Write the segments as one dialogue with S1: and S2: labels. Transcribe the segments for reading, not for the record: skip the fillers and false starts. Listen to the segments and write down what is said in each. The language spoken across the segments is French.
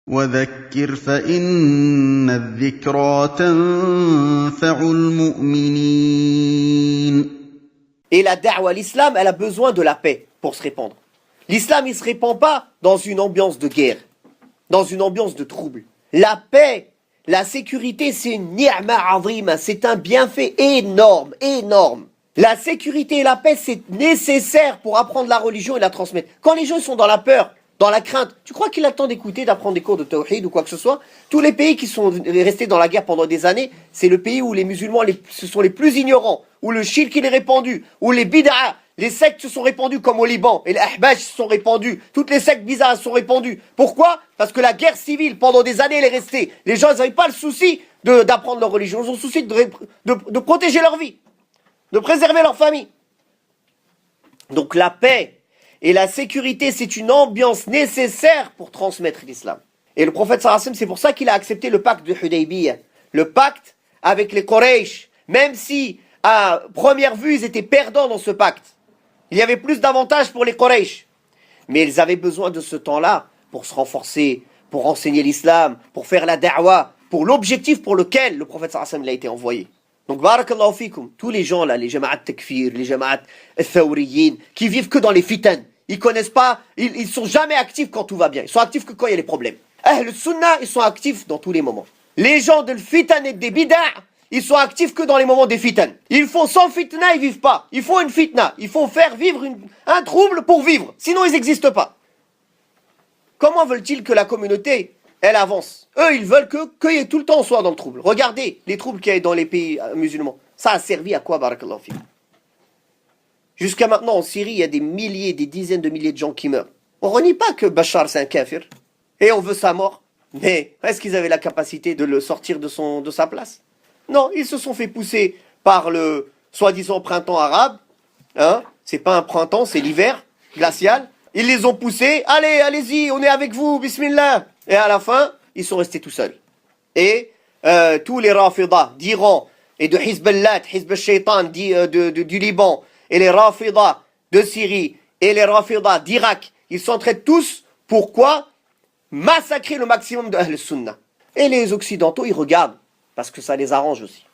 S1: وَذَكِّرْ فَإِنَّ الذِّكْرَىٰ تَنفَعُ الْمُؤْمِنِينَ.
S2: Et la da'wa, l'islam, elle a besoin de la paix pour se répandre. L'islam, il ne se répand pas dans une ambiance de guerre, dans une ambiance de trouble. La paix, la sécurité, c'est une ni'ma azima, c'est un bienfait énorme, énorme. La sécurité et la paix, c'est nécessaire pour apprendre la religion et la transmettre. Quand les gens sont dans la peur, dans la crainte, tu crois qu'il a le temps d'écouter, d'apprendre des cours de tawhid ou quoi que ce soit? Tous les pays qui sont restés dans la guerre pendant des années, c'est le pays où les musulmans ce sont les plus ignorants, où le shirk il est répandu, où les bid'a, les sectes se sont répandues comme au Liban, et les ahbash se sont répandus, toutes les sectes bizarres se sont répandues. Pourquoi? Parce que la guerre civile, pendant des années, elle est restée. Les gens, ils n'avaient pas le souci d'apprendre leur religion, ils ont le souci de protéger leur vie, de préserver leur famille. Donc la paix et la sécurité, c'est une ambiance nécessaire pour transmettre l'islam. Et le prophète sallallahu alayhi wa sallam, c'est pour ça qu'il a accepté le pacte de Hudaybiyah, le pacte avec les Quraysh, même si à première vue ils étaient perdants dans ce pacte. Il y avait plus d'avantages pour les Quraysh, mais ils avaient besoin de ce temps-là pour se renforcer, pour enseigner l'islam, pour faire la da'wa, pour l'objectif pour lequel le prophète sallallahu alayhi wa sallam a été envoyé. Donc, barakallahu fikum, tous les gens là, les jama'at takfir, les jama'at thawriyin, qui vivent que dans les fitan, ils connaissent pas, ils sont jamais actifs quand tout va bien, ils sont actifs que quand il y a des problèmes. Le sunnah, ils sont actifs dans tous les moments. Les gens de fitan et des bid'a, ils sont actifs que dans les moments des fitan. Ils font sans fitna, ils vivent pas. Il faut une fitna, il faut faire vivre un trouble pour vivre, sinon ils n'existent pas. Comment veulent-ils que la communauté elle avance? Eux, ils veulent qu'il tout le temps soit dans le trouble. Regardez les troubles qu'il y a dans les pays musulmans. Ça a servi à quoi, barakallahu fikum? Jusqu'à maintenant, en Syrie, il y a des milliers, des dizaines de milliers de gens qui meurent. On ne renie pas que Bachar, c'est un kafir. Et on veut sa mort. Mais est-ce qu'ils avaient la capacité de le sortir de sa place? Non, ils se sont fait pousser par le soi-disant printemps arabe. Hein? C'est pas un printemps, c'est l'hiver glacial. Ils les ont poussés. Allez, allez-y, on est avec vous, bismillah. Et à la fin, ils sont restés tout seuls. Et tous les Rafidah d'Iran et de Hizballah, Hizb al-Shaytan du Liban, et les Rafidah de Syrie, et les Rafidah d'Irak, ils s'entraident tous. Pourquoi? Massacrer le maximum de Ahl-Sunnah. Et les Occidentaux, ils regardent, parce que ça les arrange aussi.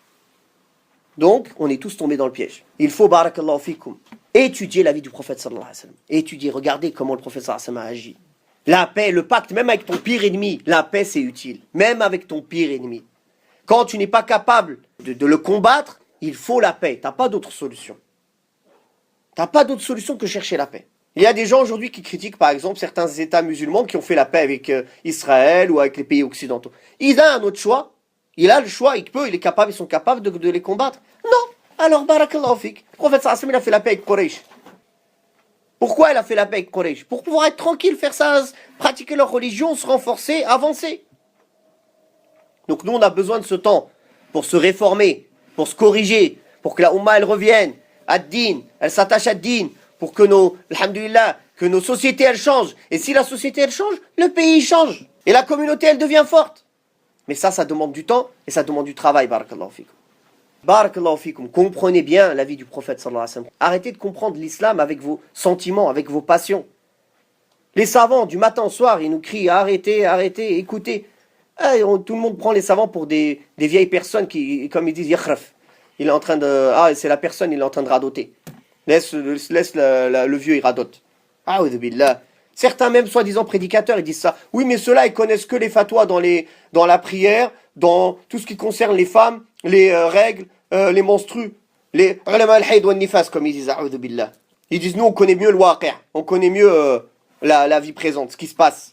S2: Donc, on est tous tombés dans le piège. Il faut, barakallahu fikum, étudier la vie du prophète sallallahu alayhi wa sallam. Étudier, regardez comment le prophète sallallahu alayhi wa sallam a agi. La paix, le pacte, même avec ton pire ennemi, la paix c'est utile. Même avec ton pire ennemi. Quand tu n'es pas capable de le combattre, il faut la paix. Tu n'as pas d'autre solution. Tu n'as pas d'autre solution que chercher la paix. Il y a des gens aujourd'hui qui critiquent par exemple certains États musulmans qui ont fait la paix avec Israël ou avec les pays occidentaux. Il a un autre choix. Il a le choix, il est capable, ils sont capables de les combattre. Non. Alors, barakallahu fik. Le prophète sallallahu alayhi wa sallam, il a fait la paix avec Quraysh. Pourquoi elle a fait la paix avec Quraysh? Pour pouvoir être tranquille, faire ça, pratiquer leur religion, se renforcer, avancer. Donc nous, on a besoin de ce temps pour se réformer, pour se corriger, pour que la Ummah, elle revienne à Din, elle s'attache à Din, pour que alhamdulillah, que nos sociétés, elles changent. Et si la société, elle change, le pays change. Et la communauté, elle devient forte. Mais ça demande du temps et ça demande du travail, barakallahu fikum. Barakallahu fikum, comprenez bien la vie du prophète sallallahu alayhi wa sallam. Arrêtez de comprendre l'islam avec vos sentiments, avec vos passions. Les savants, du matin au soir, ils nous crient arrêtez, arrêtez, écoutez. Tout le monde prend les savants pour des vieilles personnes qui, comme ils disent, yakhraf. Il est en train de... c'est la personne, il est en train de radoter. Laisse le vieux, il radote. A'udhu billah. Certains même, soi-disant prédicateurs, ils disent ça. Oui, mais ceux-là, ils connaissent que les fatwas dans la prière, dans tout ce qui concerne les femmes, les règles, les menstrues, les ulama al-hayd wa nifas, comme ils disent, a'udhu billah. Ils disent, nous, on connaît mieux le waqi', on connaît mieux la vie présente, ce qui se passe.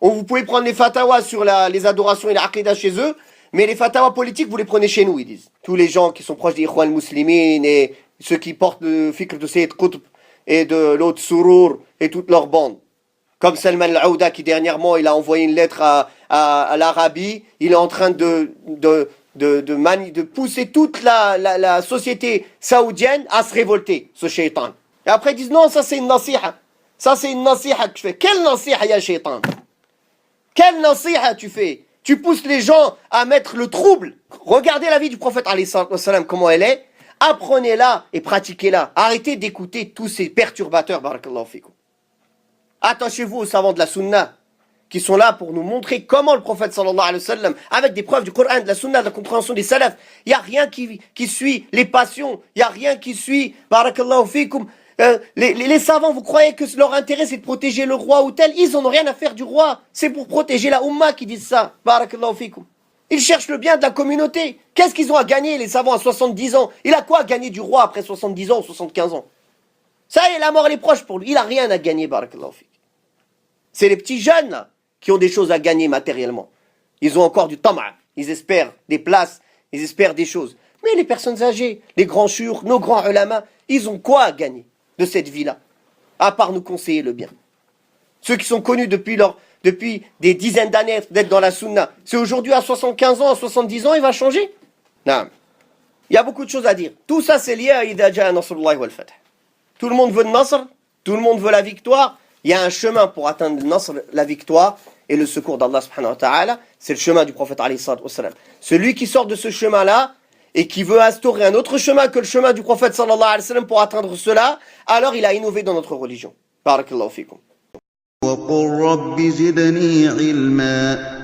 S2: Vous pouvez prendre les fatawas sur les adorations et l'aqidah chez eux, mais les fatawas politiques, vous les prenez chez nous, ils disent. Tous les gens qui sont proches des Ikhwan muslimin et ceux qui portent le fikr de Sayyid Qutb et de l'autre Surur et toute leur bande. Comme Salman al-Aouda qui dernièrement, il a envoyé une lettre à l'Arabie, il est en train de pousser toute la société saoudienne à se révolter, ce shaitan. Et après ils disent non, ça c'est une nasiha. Ça c'est une nasiha que tu fais. Quelle nasiha ya shaitan? Quelle nasiha tu fais? Tu pousses les gens à mettre le trouble. Regardez la vie du prophète alayhi salam, comment elle est. Apprenez-la et pratiquez-la. Arrêtez d'écouter tous ces perturbateurs, barakallahu fikum. Attachez-vous aux savants de la sunna, qui sont là pour nous montrer comment le prophète sallallahu alayhi wa sallam, avec des preuves du Coran, de la sunna, de la compréhension des salafs, il n'y a rien qui suit les passions, il n'y a rien qui suit, barakallahu fikum, les savants, vous croyez que leur intérêt c'est de protéger le roi ou tel? Ils n'en ont rien à faire du roi, c'est pour protéger la Ummah qu'ils disent ça, barakallahu fikum. Ils cherchent le bien de la communauté. Qu'est-ce qu'ils ont à gagner, les savants, à 70 ans? Il a quoi à gagner du roi après 70 ans ou 75 ans? Ça y est, la mort elle est proche pour lui, il n'a rien à gagner, barakallahu fikum. C'est les petits jeunes là, qui ont des choses à gagner matériellement. Ils ont encore du tama', ils espèrent des places, ils espèrent des choses. Mais les personnes âgées, les grands shuyukh, nos grands ulama, ils ont quoi à gagner de cette vie-là, à part nous conseiller le bien? Ceux qui sont connus depuis des dizaines d'années d'être dans la sunna, c'est aujourd'hui à 75 ans, à 70 ans, il va changer? Non. Il y a beaucoup de choses à dire. Tout ça, c'est lié à idha ja'a nasrullahi wal fath. Tout le monde veut le nasr, tout le monde veut la victoire. Il y a un chemin pour atteindre le nasr, la victoire et le secours d'Allah subhanahu wa ta'ala. C'est le chemin du prophète alayhi salatu wassalam. Celui qui sort de ce chemin-là et qui veut instaurer un autre chemin que le chemin du prophète sallallahu alayhi wa sallam pour atteindre cela, alors il a innové dans notre religion. Barakallahu fikum.
S1: وقل رب زدني علما